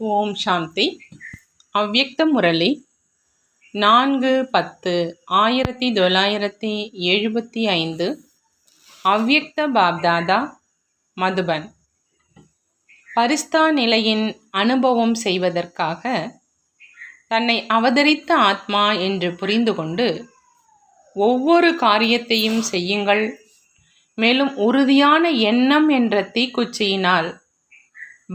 ஓம் சாந்தி. அவ்யக்த முரளி 4-10-1975. அவ்யக்த பாப்தாதா, மதுபன். பரிஸ்தா நிலையின் அனுபவம் செய்வதற்காக தன்னை அவதரித்த ஆத்மா என்று புரிந்து கொண்டு ஒவ்வொரு காரியத்தையும் செய்யுங்கள். மேலும் உறுதியான எண்ணம் என்ற தீக்குச்சியினால்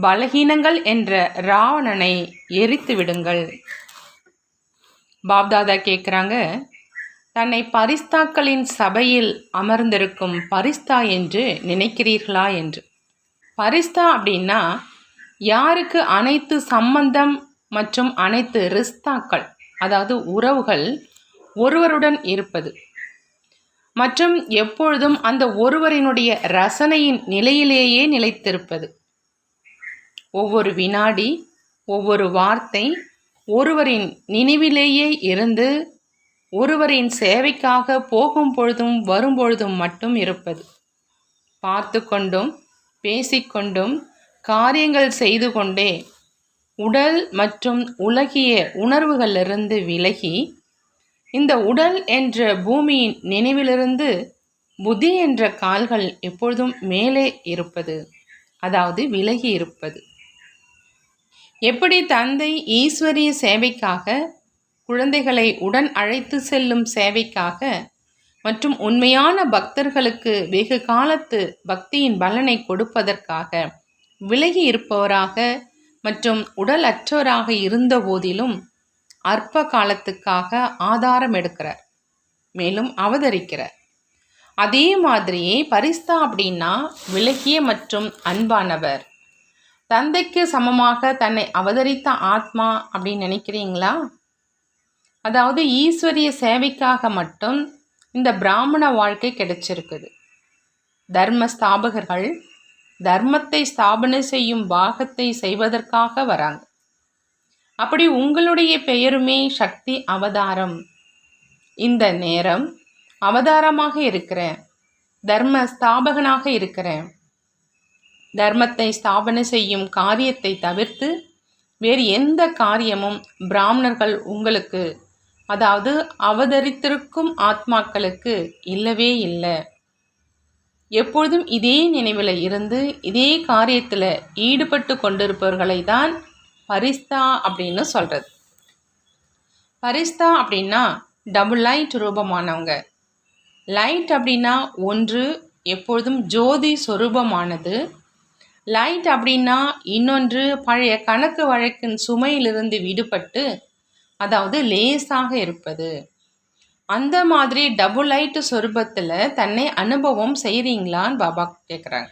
பலகீனங்கள் என்ற ராவணனை எரித்து விடுங்கள். பாப்தாதா கேட்குறாங்க, தன்னை பரிஸ்தாக்களின் சபையில் அமர்ந்திருக்கும் பரிஸ்தா என்று நினைக்கிறீர்களா என்று. பரிஸ்தா அப்படின்னா யாருக்கு அனைத்து சம்பந்தம் மற்றும் அனைத்து ரிஸ்தாக்கள், அதாவது உறவுகள் ஒருவருடன் இருப்பது மற்றும் எப்பொழுதும் அந்த ஒருவரினுடைய ரசனையின் நிலையிலேயே நிலைத்திருப்பது. ஒவ்வொரு வினாடி, ஒவ்வொரு வார்த்தை ஒருவரின் நினைவிலேயே இருந்து ஒருவரின் சேவைக்காக போகும் பொழுதும் வரும்பொழுதும் மட்டும் இருப்பது. பார்த்து கொண்டும் பேசிக்கொண்டும் காரியங்கள் செய்து கொண்டே உடல் மற்றும் உலகிய உணர்வுகளிலிருந்து விலகி இந்த உடல் என்ற பூமியின் நினைவிலிருந்து புத்தி என்ற கால்கள் எப்பொழுதும் மேலே இருப்பது, அதாவது விலகி இருப்பது. எப்படி தந்தை ஈஸ்வரிய சேவைக்காக, குழந்தைகளை உடன் அழைத்து செல்லும் சேவைக்காக மற்றும் உண்மையான பக்தர்களுக்கு வெகு காலத்து பக்தியின் பலனை கொடுப்பதற்காக விலகி இருப்பவராக மற்றும் உடல் அற்றவராக இருந்த போதிலும் அற்ப காலத்துக்காக ஆதாரம் எடுக்கிறார், மேலும் அவதரிக்கிறார். அதே மாதிரியே பரிஸ்தா அப்படின்னா விலகிய மற்றும் அன்பானவர். தந்தைக்கு சமமாக தன்னை அவதரித்த ஆத்மா அப்படின்னு நினைக்கிறீங்களா? அதாவது ஈஸ்வரிய சேவைக்காக மட்டும் இந்த பிராமண வாழ்க்கை கிடைச்சிருக்குது. தர்ம ஸ்தாபகர்கள் தர்மத்தை ஸ்தாபனை செய்யும் பாகத்தை செய்வதற்காக வராங்க. அப்படி உங்களுடைய பெயருமே சக்தி அவதாரம். இந்த நேரம் அவதாரமாக இருக்கிறேன், தர்ம ஸ்தாபகனாக இருக்கிறேன். தர்மத்தை ஸ்தாபனை செய்யும் காரியத்தை தவிர்த்து வேறு எந்த காரியமும் பிராமணர்கள் உங்களுக்கு, அதாவது அவதரித்திருக்கும் ஆத்மாக்களுக்கு இல்லவே இல்லை. எப்பொழுதும் இதே நினைவில் இருந்து இதே காரியத்தில் ஈடுபட்டு கொண்டிருப்பவர்களை தான் பரிஸ்தா அப்படின்னு சொல்கிறது. பரிஸ்தா அப்படின்னா டபுள் லைட் ரூபமானவங்க. லைட் அப்படின்னா ஒன்று எப்பொழுதும் ஜோதி சொரூபமானது. லைட் அப்படின்னா இன்னொன்று பழைய கணக்கு வழக்கின் சுமையிலிருந்து விடுபட்டு, அதாவது லேசாக இருப்பது. அந்த மாதிரி டபுள் லைட் சொரூபத்தில் தன்னை அனுபவம் செய்கிறீங்களான்னு பாபா கேட்குறாங்க.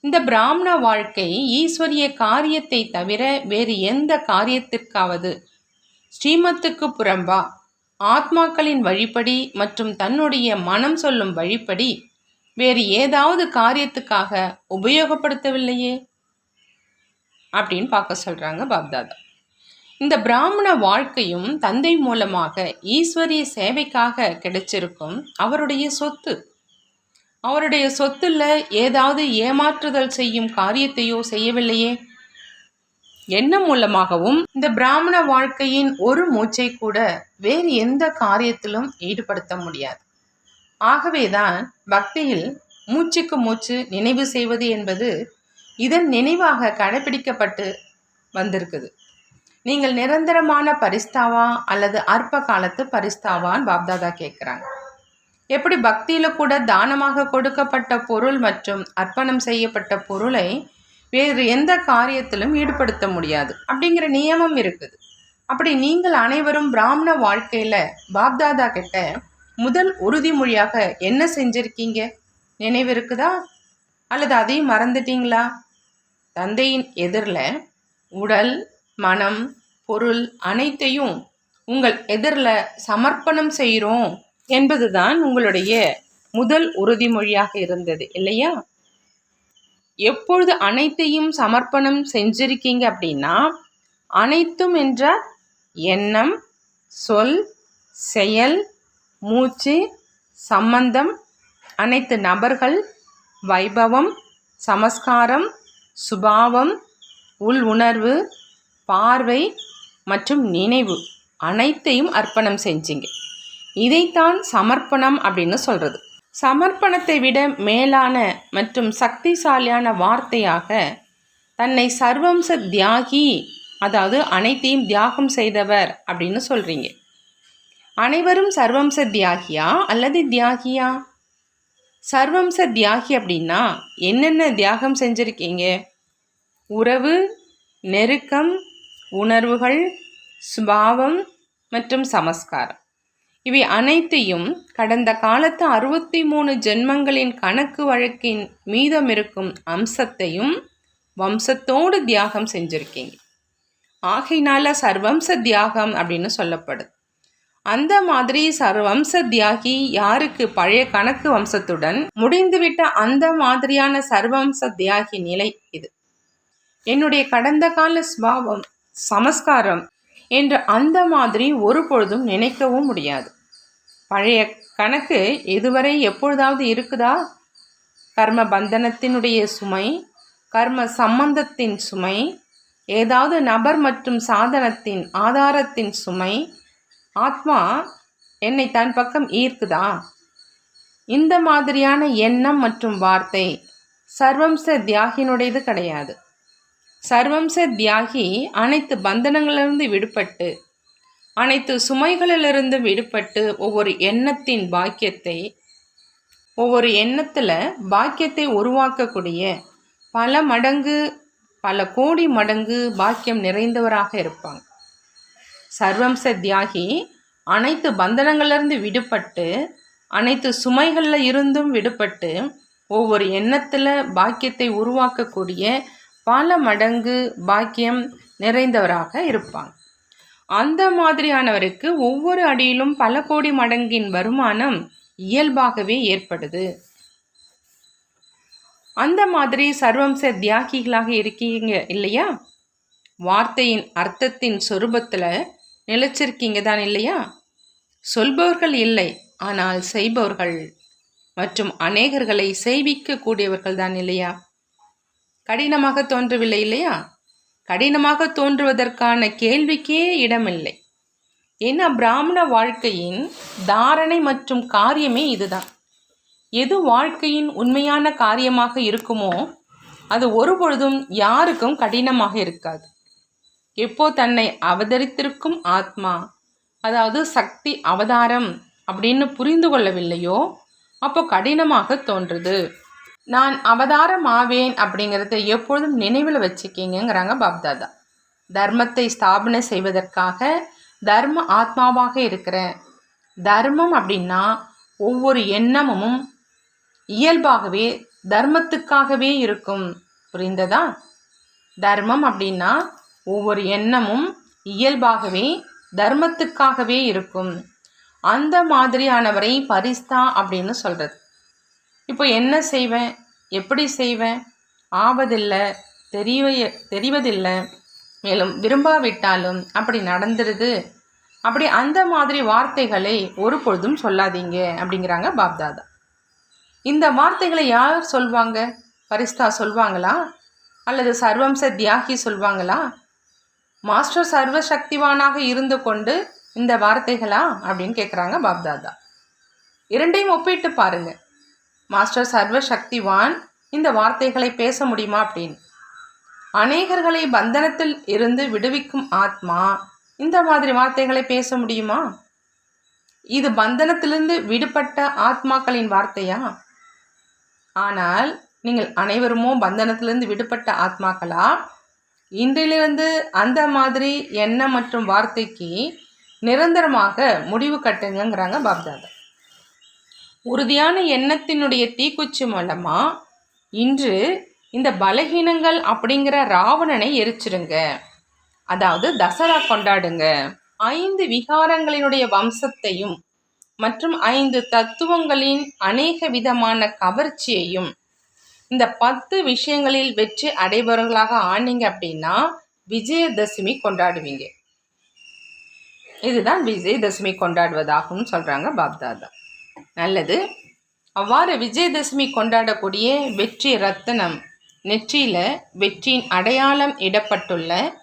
இந்த பிராமண வாழ்க்கை ஈஸ்வரிய காரியத்தை தவிர வேறு எந்த காரியத்திற்காவது ஸ்ரீமத்துக்கு புறம்பா ஆத்மாக்களின் வழிப்படி மற்றும் தன்னுடைய மனம் சொல்லும் வழிப்படி வேறு ஏதாவது காரியத்துக்காக உபயோகப்படுத்தவில்லையே அப்படின்னு பார்க்க சொல்கிறாங்க பாப்தாதா. இந்த பிராமண வாழ்க்கையும் தந்தை மூலமாக ஈஸ்வரிய சேவைக்காக கிடைச்சிருக்கும் அவருடைய சொத்து. அவருடைய சொத்துல ஏதாவது ஏமாற்றுதல் செய்யும் காரியத்தையோ செய்யவில்லையே. எண்ணம் மூலமாகவும் இந்த பிராமண வாழ்க்கையின் ஒரு மூச்சை கூட வேறு எந்த காரியத்திலும் ஈடுபடுத்த முடியாது. ஆகவேதான் பக்தியில் மூச்சுக்கு மூச்சு நினைவு செய்வது என்பது இதன் நினைவாக கடைபிடிக்கப்பட்டு வந்திருக்குது. நீங்கள் நிரந்தரமான பரிஸ்தாவா அல்லது அற்ப காலத்து பரிஸ்தாவான்னு பாப்தாதா கேட்குறாங்க. எப்படி பக்தியில் கூட தானமாக கொடுக்கப்பட்ட பொருள் மற்றும் அர்ப்பணம் செய்யப்பட்ட பொருளை வேறு எந்த காரியத்திலும் ஈடுபடுத்த முடியாது அப்படிங்கிற நியமம் இருக்குது. அப்படி நீங்கள் அனைவரும் பிராமண வாழ்க்கையில் பாப்தாதா கிட்ட முதல் உறுதிமொழியாக என்ன செஞ்சிருக்கீங்க நினைவு இருக்குதா? அல்லது அதையும் மறந்துட்டீங்களா? தந்தையின் எதிரில் உடல், மனம், பொருள் அனைத்தையும் உங்கள் எதிரில் சமர்ப்பணம் செய்கிறோம் என்பதுதான் உங்களுடைய முதல் உறுதிமொழியாக இருந்தது இல்லையா? எப்பொழுது அனைத்தையும் சமர்ப்பணம் செஞ்சிருக்கீங்க அப்படின்னா, அனைத்தும் என்றால் எண்ணம், சொல், செயல், மூச்சு, சம்பந்தம், அனைத்து நபர்கள், வைபவம், சமஸ்காரம், சுபாவம், உள் உணர்வு, பார்வை மற்றும் நினைவு அனைத்தையும் அர்ப்பணம் செஞ்சீங்க. இதைத்தான் சமர்ப்பணம் அப்படின்னு சொல்கிறது. சமர்ப்பணத்தை விட மேலான மற்றும் சக்திசாலியான வார்த்தையாக தன்னை சர்வம்ச தியாகி, அதாவது அனைத்தையும் தியாகம் செய்தவர் அப்படின்னு சொல்கிறீங்க. அனைவரும் சர்வம்ச தியாகியா அல்லது தியாகியா? சர்வம்ச தியாகி அப்படின்னா என்னென்ன தியாகம் செஞ்சுருக்கீங்க? உறவு, நெருக்கம், உணர்வுகள், சுபாவம் மற்றும் சமஸ்காரம். இவை அனைத்தையும் கடந்த காலத்து 63 ஜென்மங்களின் கணக்கு வழக்கின் மீதம் இருக்கும் அம்சத்தையும் வம்சத்தோடு தியாகம் செஞ்சுருக்கீங்க. ஆகையினால சர்வம்ச தியாகம் அப்படின்னு சொல்லப்படுது. அந்த மாதிரி சர்வம்ச தியாகி யாருக்கு? பழைய கணக்கு வம்சத்துடன் முடிந்துவிட்ட அந்த மாதிரியான சர்வம்ச தியாகி நிலை இது. என்னுடைய கடந்த கால ஸ்பாவம், சமஸ்காரம் என்று அந்த மாதிரி ஒரு பொழுதும் நினைக்கவும் முடியாது. பழைய கணக்கு இதுவரை எப்பொழுதாவது இருக்குதா? கர்ம பந்தனத்தினுடைய சுமை, கர்ம சம்பந்தத்தின் சுமை, ஏதாவது நபர் மற்றும் சாதனத்தின் ஆதாரத்தின் சுமை, ஆத்மா என்னை தன் பக்கம் ஈர்க்குதா? இந்த மாதிரியான எண்ணம் மற்றும் வார்த்தை சர்வம்ச தியாகியினுடையது கிடையாது. சர்வம்ச தியாகி அனைத்து பந்தனங்களிலிருந்து விடுபட்டு, அனைத்து சுமைகளிலிருந்து விடுபட்டு ஒவ்வொரு எண்ணத்தின் பாக்கியத்தை, ஒவ்வொரு எண்ணத்தில் பாக்கியத்தை உருவாக்கக்கூடிய பல மடங்கு, பல கோடி மடங்கு பாக்கியம் நிறைந்தவராக இருப்பாங்க. சர்வம்ச தியாகி அனைத்து பந்தனங்களிலிருந்து விடுபட்டு, அனைத்து சுமைகளில் இருந்தும் விடுபட்டு ஒவ்வொரு எண்ணத்தில் பாக்கியத்தை உருவாக்கக்கூடிய பல மடங்கு பாக்கியம் நிறைந்தவராக இருப்பாங்க. அந்த மாதிரியானவருக்கு ஒவ்வொரு அடியிலும் பல கோடி மடங்கின் வருமானம் இயல்பாகவே ஏற்படுது. அந்த மாதிரி சர்வம்ச தியாகிகளாக இருக்கீங்க இல்லையா? வார்த்தையின் அர்த்தத்தின் சொரூபத்தில் நிலைச்சிருக்கீங்க தான் இல்லையா? சொல்பவர்கள் இல்லை, ஆனால் செய்பவர்கள் மற்றும் அநேகர்களை செய்விக்க கூடியவர்கள் தான் இல்லையா? கடினமாக தோன்றவில்லை இல்லையா? கடினமாக தோன்றுவதற்கான கேள்விக்கே இடமில்லை. ஏன்னா பிராமண வாழ்க்கையின் தாரணை மற்றும் காரியமே இதுதான். எது வாழ்க்கையின் உண்மையான காரியமாக இருக்குமோ அது ஒருபொழுதும் யாருக்கும் கடினமாக இருக்காது. எப்போ தன்னை அவதரித்திருக்கும் ஆத்மா, அதாவது சக்தி அவதாரம் அப்படின்னு புரிந்து கொள்ளவில்லையோ அப்போ கடினமாக தோன்றுது. நான் அவதாரம் ஆவேன் அப்படிங்கிறத எப்பொழுதும் நினைவில் வச்சுக்கிங்கிறாங்க பாப்தாதா. தர்மத்தை ஸ்தாபனை செய்வதற்காக தர்ம ஆத்மாவாக இருக்கிறேன். தர்மம் அப்படின்னா ஒவ்வொரு எண்ணமும் இயல்பாகவே தர்மத்துக்காகவே இருக்கும். புரிந்ததா? தர்மம் அப்படின்னா ஒவ்வொரு எண்ணமும் இயல்பாகவே தர்மத்துக்காகவே இருக்கும். அந்த மாதிரியானவரை பரிஸ்தா அப்படின்னு சொல்கிறது. இப்போ என்ன செய்வேன், எப்படி செய்வேன், ஆவதில்லை, தெரிவதில்லை, மேலும் விரும்பாவிட்டாலும் அப்படி நடந்துருது, அப்படி அந்த மாதிரி வார்த்தைகளை ஒரு பொழுதும் சொல்லாதீங்க அப்படிங்கிறாங்க பாப்தாதா. இந்த வார்த்தைகளை யார் சொல்வாங்க? பரிஸ்தா சொல்வாங்களா அல்லது சர்வம்ச தியாகி சொல்வாங்களா? மாஸ்டர் சர்வ சக்திவானாக இருந்து கொண்டு இந்த வார்த்தைகளா அப்படின்னு கேட்குறாங்க பாப்தாதா. இரண்டையும் ஒப்பிட்டு பாருங்க. மாஸ்டர் சர்வ சக்திவான் இந்த வார்த்தைகளை பேச முடியுமா அப்படின்னு. அநேகர்களை பந்தனத்தில் இருந்து விடுவிக்கும் ஆத்மா இந்த மாதிரி வார்த்தைகளை பேச முடியுமா? இது பந்தனத்திலிருந்து விடுபட்ட ஆத்மாக்களின் வார்த்தையா? ஆனால் நீங்கள் அனைவருமோ பந்தனத்திலிருந்து விடுபட்ட ஆத்மாக்களா? இன்றிலிருந்து அந்த மாதிரி எண்ணம் மற்றும் வார்த்தைக்கு நிரந்தரமாக முடிவு கட்டுங்கிறாங்க பாப்தாதா. உறுதியான எண்ணத்தினுடைய தீக்குச்சி மூலமா இன்று இந்த பலகீனங்கள் அப்படிங்கிற ராவணனை எரிச்சிடுங்க, அதாவது தசரா கொண்டாடுங்க. 5 விகாரங்களினுடைய வம்சத்தையும் மற்றும் 5 தத்துவங்களின் அநேக விதமான கவர்ச்சியையும் இந்த 10 விஷயங்களில் வெற்றி அடைபவர்களாக ஆனீங்க அப்படின்னா விஜயதசமி கொண்டாடுவீங்க. இதுதான் விஜயதசமி கொண்டாடுவதாகும் சொல்கிறாங்க பாப்தாதா. நல்லது. அவ்வாறு விஜயதசமி கொண்டாடக்கூடிய வெற்றி ரத்தினம் நெற்றியில வெற்றியின் அடையாளம் இடப்பட்டுள்ள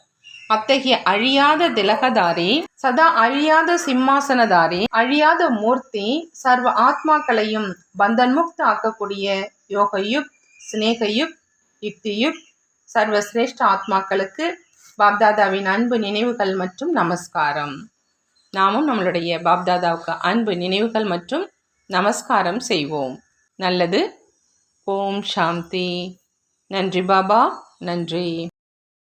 அத்தகைய அழியாத திலகதாரி, சதா அழியாத சிம்மாசனதாரி, அழியாத மூர்த்தி, சர்வ ஆத்மாக்களையும் பந்தன்முக்த ஆக்கக்கூடிய யோகயுக், ஸ்நேகயுக், யுக்தியுக், சர்வசிரேஷ்ட ஆத்மாக்களுக்கு பாப்தாதாவின் அன்பு நினைவுகள் மற்றும் நமஸ்காரம். நாமும் நம்மளுடைய பாப்தாதாவுக்கு அன்பு நினைவுகள் மற்றும் நமஸ்காரம் செய்வோம். நல்லது. ஓம் சாந்தி. நன்றி பாபா. நன்றி.